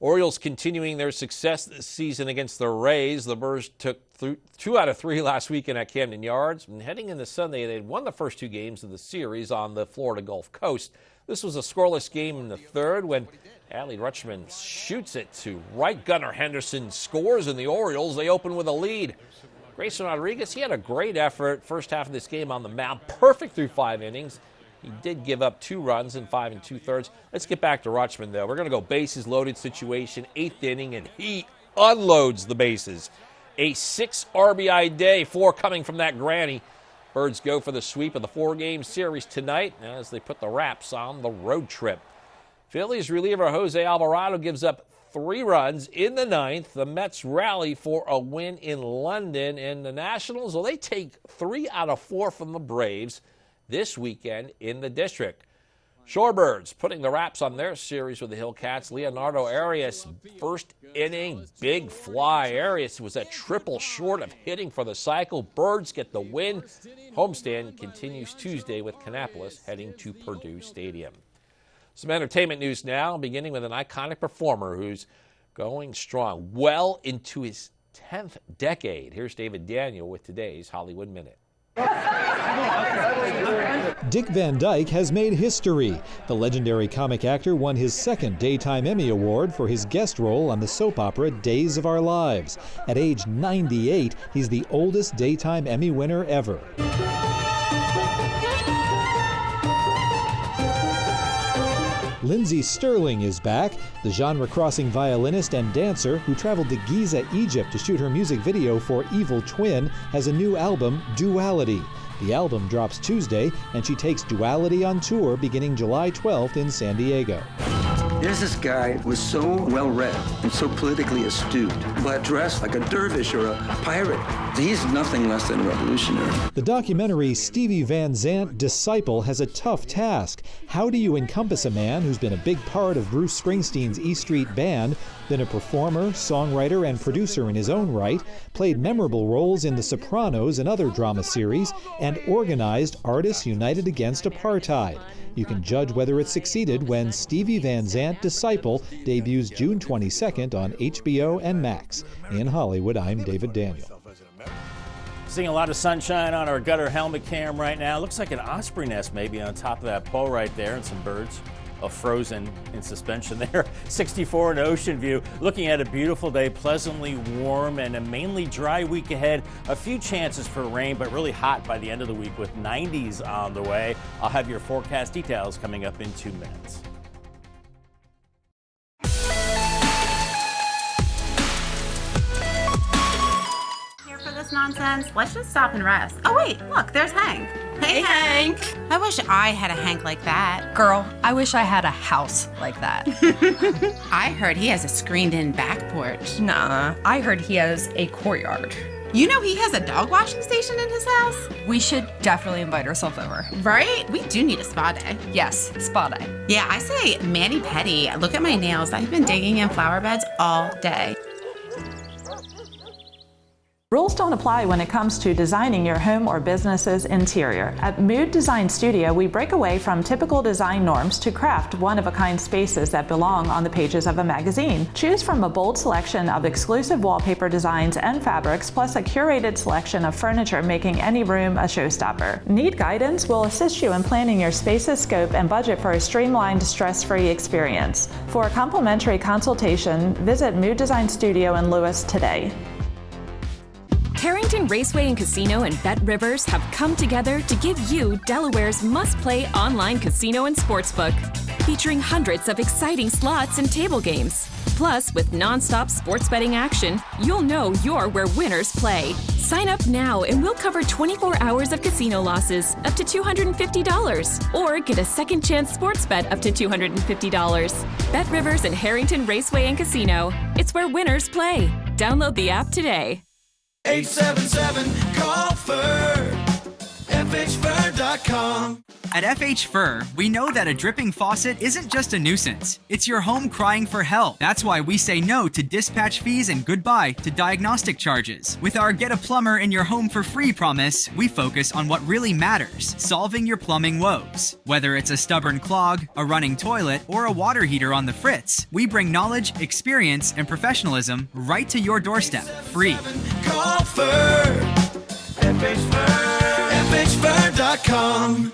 Orioles continuing their success this season against the Rays. The Birds took 2 out of 3 last weekend at Camden Yards. And heading into Sunday, they had won the first 2 games of the series on the Florida Gulf Coast. This was a scoreless game in the third when Adley Rutschman shoots it to right. Gunnar Henderson scores, and the Orioles, they open with a lead. Grayson Rodriguez, he had a great effort first half of this game on the mound, perfect through 5 innings. He did give up 2 runs in 5 2/3. Let's get back to Rutschman, though. We're going to go bases loaded situation, 8th inning, and he unloads the bases. A 6 RBI day, 4 coming from that granny. Birds go for the sweep of the 4-game series tonight as they put the wraps on the road trip. Phillies reliever Jose Alvarado gives up 3 runs in the 9th. The Mets rally for a win in London, and the Nationals, well, they take 3 out of 4 from the Braves this weekend in the district. Shorebirds putting the wraps on their series with the Hillcats. Leonardo Arias, first inning, big fly. Arias was a triple short of hitting for the cycle. Birds get the win. Homestand continues Tuesday with Kannapolis heading to Purdue Stadium. Some entertainment news now, beginning with an iconic performer who's going strong well into his 10th decade. Here's David Daniel with today's Hollywood Minute. Dick Van Dyke has made history. The legendary comic actor won his second Daytime Emmy Award for his guest role on the soap opera Days of Our Lives. At age 98, he's the oldest Daytime Emmy winner ever. Lindsey Sterling is back. The genre-crossing violinist and dancer who traveled to Giza, Egypt to shoot her music video for Evil Twin has a new album, Duality. The album drops Tuesday, and she takes Duality on tour beginning July 12th in San Diego. There's this guy who was so well-read and so politically astute, but dressed like a dervish or a pirate. He's nothing less than revolutionary. The documentary Stevie Van Zandt, Disciple has a tough task. How do you encompass a man who's been a big part of Bruce Springsteen's E Street Band, been a performer, songwriter, and producer in his own right, played memorable roles in The Sopranos and other drama series, and organized Artists United Against Apartheid? You can judge whether it succeeded when Stevie Van Zandt, Disciple debuts June 22nd on HBO and Max. In Hollywood, I'm David Daniel. Seeing a lot of sunshine on our gutter helmet cam right now. Looks like an osprey nest maybe on top of that pole right there, and some birds frozen in suspension there. 64 in Ocean View. Looking at a beautiful day, pleasantly warm and a mainly dry week ahead. A few chances for rain, but really hot by the end of the week with 90s on the way. I'll have your forecast details coming up in 2 minutes. Here for this nonsense? Let's just stop and rest. Oh wait, look, there's Hank. Hey, Hank. I wish I had a Hank like that. Girl, I wish I had a house like that. I heard he has a screened-in back porch. Nah, I heard he has a courtyard. You know he has a dog washing station in his house? We should definitely invite ourselves over. Right? We do need a spa day. Yes, spa day. Yeah, I say mani-pedi. Look at my nails. I've been digging in flower beds all day. Rules don't apply when it comes to designing your home or business's interior. At Mood Design Studio, we break away from typical design norms to craft one-of-a-kind spaces that belong on the pages of a magazine. Choose from a bold selection of exclusive wallpaper designs and fabrics, plus a curated selection of furniture, making any room a showstopper. Need guidance? We'll assist you in planning your space's scope and budget for a streamlined, stress-free experience. For a complimentary consultation, visit Mood Design Studio in Lewis today. Carrington Raceway and Casino and Bet Rivers have come together to give you Delaware's must-play online casino and sportsbook, featuring hundreds of exciting slots and table games. Plus, with non-stop sports betting action, you'll know you're where winners play. Sign up now and we'll cover 24 hours of casino losses, up to $250. Or get a second chance sports bet up to $250. Bet Rivers and Harrington Raceway and Casino. It's where winners play. Download the app today. 877-CALL-FUR, FHFur.com. At FH Fur, we know that a dripping faucet isn't just a nuisance. It's your home crying for help. That's why we say no to dispatch fees and goodbye to diagnostic charges. With our Get a Plumber in Your Home for Free promise, we focus on what really matters, solving your plumbing woes. Whether it's a stubborn clog, a running toilet, or a water heater on the fritz, we bring knowledge, experience, and professionalism right to your doorstep, free. Call Fur, FHFur.com.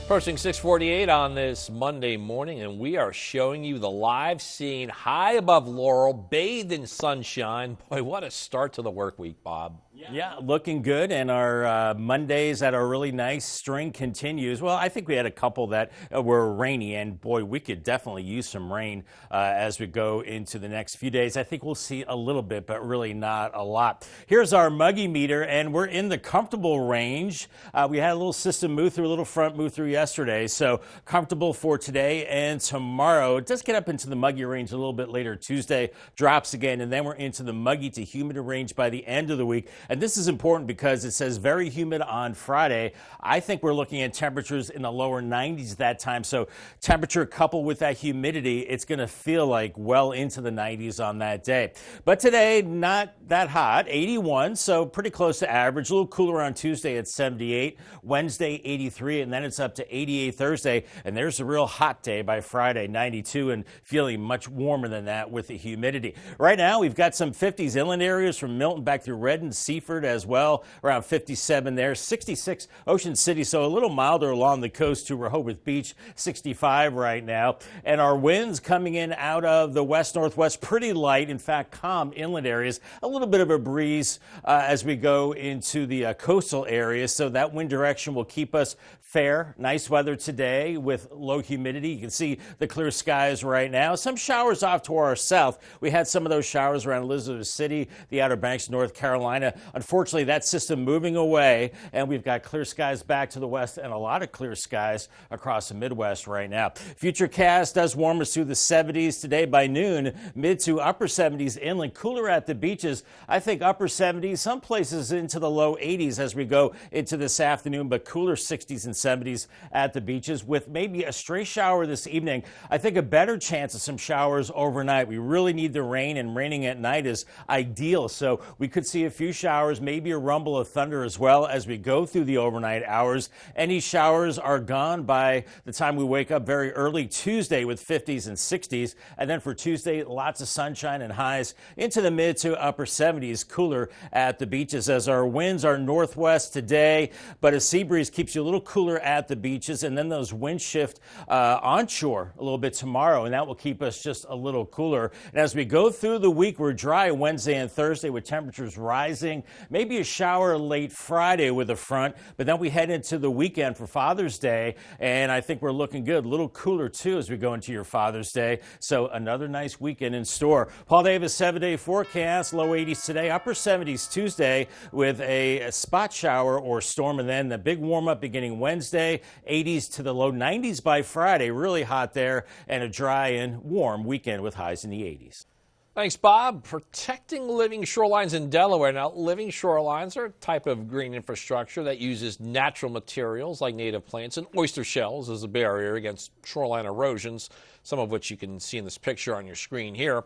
Approaching 6:48 on this Monday morning, and we are showing you the live scene high above Laurel, bathed in sunshine. Boy, what a start to the work week, Bob. Yeah, looking good, and our Mondays that are really nice string continues. Well, I think we had a couple that were rainy, and boy, we could definitely use some rain as we go into the next few days. I think we'll see a little bit, but really not a lot. Here's our muggy meter, and we're in the comfortable range. We had a little system move through, a little front move through yesterday, so comfortable for today and tomorrow. It does get up into the muggy range a little bit later. Tuesday drops again, and then we're into the muggy to humid range by the end of the week. And this is important because it says very humid on Friday. I think we're looking at temperatures in the lower 90s at that time. So temperature coupled with that humidity, it's going to feel like well into the 90s on that day. But today, not that hot, 81, so pretty close to average. A little cooler on Tuesday at 78, Wednesday 83, and then it's up to 88 Thursday. And there's a real hot day by Friday, 92, and feeling much warmer than that with the humidity. Right now, we've got some 50s inland areas from Milton back through Redden, Seaford as well, around 57 there, 66 Ocean City, so a little milder along the coast to Rehoboth Beach, 65 right now. And our winds coming in out of the west-northwest, pretty light, in fact, calm inland areas, a little bit of a breeze as we go into the coastal areas, so that wind direction will keep us fair. Nice weather today with low humidity. You can see the clear skies right now. Some showers off to our south. We had some of those showers around Elizabeth City, the Outer Banks, North Carolina. Unfortunately, that system moving away, and we've got clear skies back to the west and a lot of clear skies across the Midwest right now. Futurecast does warm us through the 70s today by noon, mid to upper 70s inland, cooler at the beaches. I think upper 70s, some places into the low 80s as we go into this afternoon, but cooler 60s and 70s at the beaches with maybe a stray shower this evening. I think a better chance of some showers overnight. We really need the rain, and raining at night is ideal. So we could see a few showers, maybe a rumble of thunder as well as we go through the overnight hours. Any showers are gone by the time we wake up very early Tuesday with 50s and 60s. And then for Tuesday, lots of sunshine and highs into the mid to upper 70s, cooler at the beaches as our winds are northwest today, but a sea breeze keeps you a little cooler at the beaches, and then those winds shift onshore a little bit tomorrow, and that will keep us just a little cooler. And as we go through the week, we're dry Wednesday and Thursday with temperatures rising, maybe a shower late Friday with a front, but then we head into the weekend for Father's Day, and I think we're looking good. A little cooler, too, as we go into your Father's Day, so another nice weekend in store. Paul Davis, 7-day forecast, low 80s today, upper 70s Tuesday with a spot shower or storm, and then the big warm-up beginning Wednesday, 80s to the low 90s by Friday, really hot there, and a dry and warm weekend with highs in the 80s. Thanks, Bob. Protecting living shorelines in Delaware. Now, living shorelines are a type of green infrastructure that uses natural materials like native plants and oyster shells as a barrier against shoreline erosions, some of which you can see in this picture on your screen here.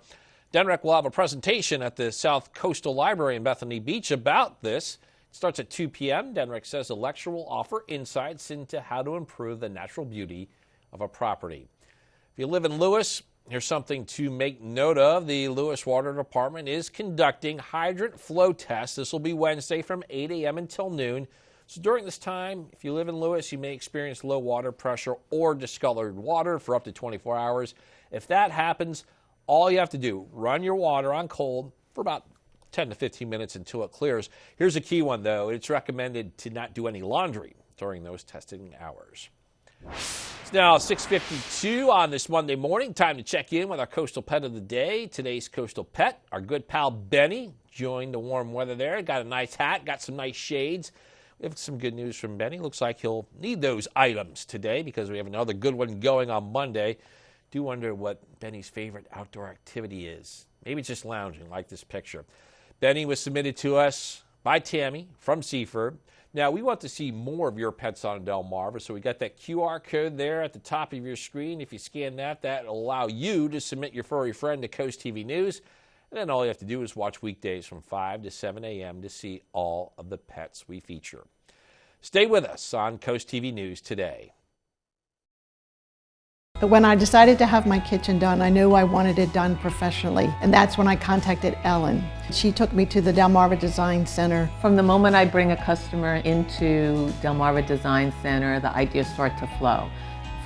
DENREC will have a presentation at the South Coastal Library in Bethany Beach about this. It starts at 2 p.m. DENREC says the lecture will offer insights into how to improve the natural beauty of a property. If you live in Lewis, here's something to make note of. The Lewis Water Department is conducting hydrant flow tests. This will be Wednesday from 8 a.m. until noon. So during this time, if you live in Lewis, you may experience low water pressure or discolored water for up to 24 hours. If that happens, all you have to do, run your water on cold for about 10 to 15 minutes until it clears. Here's a key one, though. It's recommended to not do any laundry during those testing hours. It's now 6:52 on this Monday morning. Time to check in with our coastal pet of the day. Today's coastal pet, our good pal Benny, joined the warm weather there. Got a nice hat, got some nice shades. We have some good news from Benny. Looks like he'll need those items today because we have another good one going on Monday. Do wonder what Benny's favorite outdoor activity is. Maybe it's just lounging like this picture. Benny was submitted to us by Tammy from Seaford. Now, we want to see more of your pets on Delmarva, so we got that QR code there at the top of your screen. If you scan that, that'll allow you to submit your furry friend to CoastTV News. And then all you have to do is watch weekdays from 5 to 7 a.m. to see all of the pets we feature. Stay with us on CoastTV News today. When I decided to have my kitchen done, I knew I wanted it done professionally, and that's when I contacted Ellen. She took me to the Delmarva Design Center. From the moment I bring a customer into Delmarva Design Center, the ideas start to flow.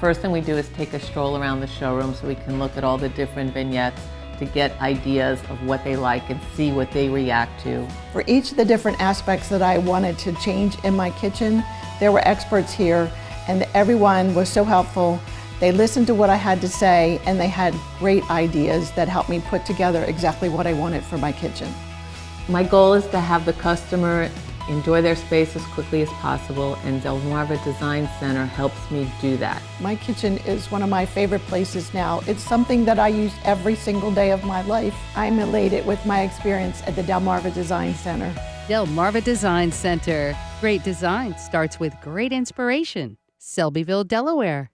First thing we do is take a stroll around the showroom so we can look at all the different vignettes to get ideas of what they like and see what they react to. For each of the different aspects that I wanted to change in my kitchen, there were experts here, and everyone was so helpful. They listened to what I had to say, and they had great ideas that helped me put together exactly what I wanted for my kitchen. My goal is to have the customer enjoy their space as quickly as possible, and Delmarva Design Center helps me do that. My kitchen is one of my favorite places now. It's something that I use every single day of my life. I'm elated with my experience at the Delmarva Design Center. Delmarva Design Center. Great design starts with great inspiration. Selbyville, Delaware.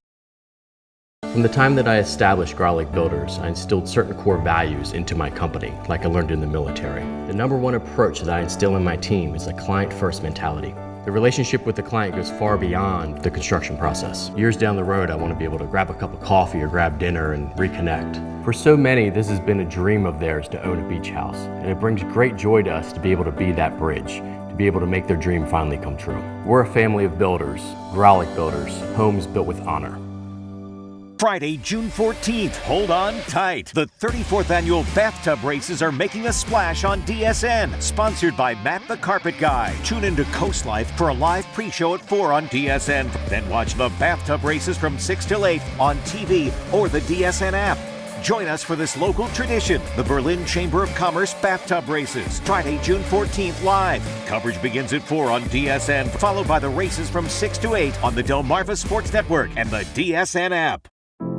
From the time that I established Garlic Builders, I instilled certain core values into my company, like I learned in the military. The number one approach that I instill in my team is a client-first mentality. The relationship with the client goes far beyond the construction process. Years down the road, I want to be able to grab a cup of coffee or grab dinner and reconnect. For so many, this has been a dream of theirs to own a beach house, and it brings great joy to us to be able to be that bridge, to be able to make their dream finally come true. We're a family of builders, Garlic Builders, homes built with honor. Friday, June 14th. Hold on tight. The 34th annual bathtub races are making a splash on DSN. Sponsored by Matt the Carpet Guy. Tune into Coast Life for a live pre-show at 4 on DSN. Then watch the bathtub races from 6 till 8 on TV or the DSN app. Join us for this local tradition, the Berlin Chamber of Commerce Bathtub Races, Friday, June 14th, live. Coverage begins at 4 on DSN, followed by the races from 6 to 8 on the Delmarva Sports Network and the DSN app.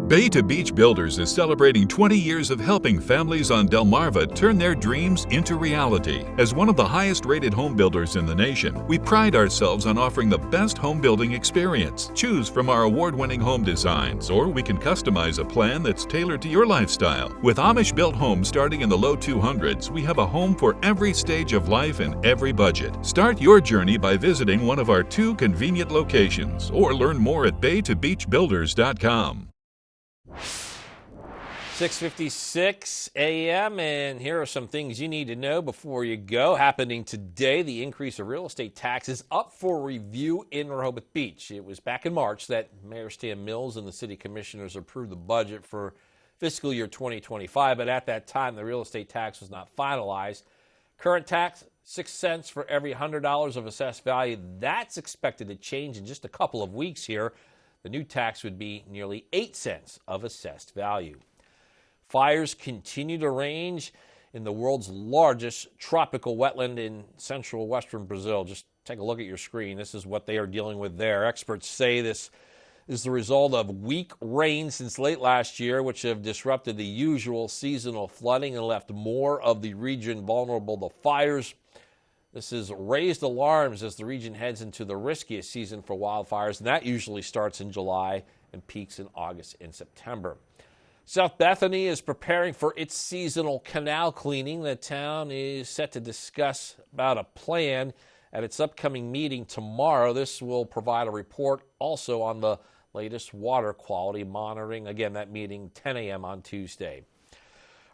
Bay to Beach Builders is celebrating 20 years of helping families on Delmarva turn their dreams into reality. As one of the highest-rated home builders in the nation, we pride ourselves on offering the best home building experience. Choose from our award-winning home designs, or we can customize a plan that's tailored to your lifestyle. With Amish-built homes starting in the low 200s, we have a home for every stage of life and every budget. Start your journey by visiting one of our 2 convenient locations, or learn more at baytobeachbuilders.com. 6:56 a.m. and here are some things you need to know before you go. Happening today, the increase of real estate taxes up for review in Rehoboth Beach. It was back in March that Mayor Stan Mills and the city commissioners approved the budget for fiscal year 2025, but at that time the real estate tax was not finalized. Current tax, 6 cents for every $100 of assessed value. That's expected to change in just a couple of weeks here. The new tax would be nearly 8 cents of assessed value. Fires continue to range in the world's largest tropical wetland in central western Brazil. Just take a look at your screen. This is what they are dealing with there. Experts say this is the result of weak rain since late last year, which have disrupted the usual seasonal flooding and left more of the region vulnerable to fires. This has raised alarms as the region heads into the riskiest season for wildfires, and that usually starts in July and peaks in August and September. South Bethany is preparing for its seasonal canal cleaning. The town is set to discuss about a plan at its upcoming meeting tomorrow. This will provide a report also on the latest water quality monitoring. Again, that meeting 10 a.m. on Tuesday.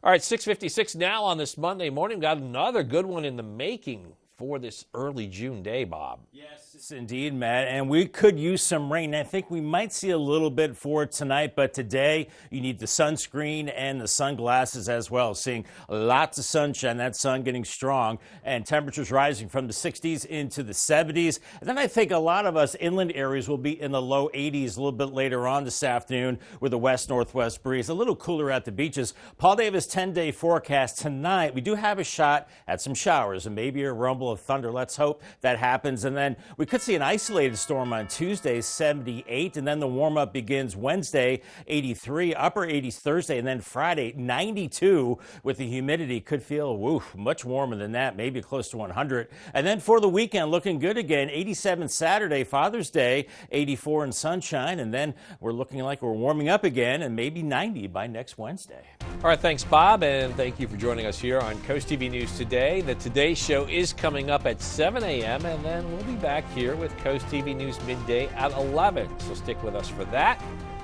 All right, 6:56 now on this Monday morning. Got another good one in the making for this early June day, Bob. Yes, indeed, Matt. And we could use some rain. I think we might see a little bit for it tonight, but today you need the sunscreen and the sunglasses as well. Seeing lots of sunshine, that sun getting strong, and temperatures rising from the 60s into the 70s. And then I think a lot of us inland areas will be in the low 80s a little bit later on this afternoon with a west-northwest breeze. A little cooler at the beaches. Paul Davis 10-day forecast tonight. We do have a shot at some showers and maybe a rumble of thunder. Let's hope that happens. And then we could see an isolated storm on Tuesday, 78, and then the warm-up begins Wednesday, 83, upper 80s Thursday, and then Friday, 92 with the humidity. Could feel much warmer than that, maybe close to 100. And then for the weekend, looking good again, 87 Saturday, Father's Day, 84 in sunshine, and then we're looking like we're warming up again and maybe 90 by next Wednesday. All right, thanks, Bob, and thank you for joining us here on Coast TV News Today. The Today Show is coming up at 7 a.m., and then we'll be back here with Coast TV News midday at 11. So stick with us for that.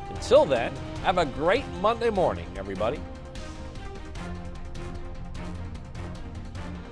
Until then, have a great Monday morning, everybody.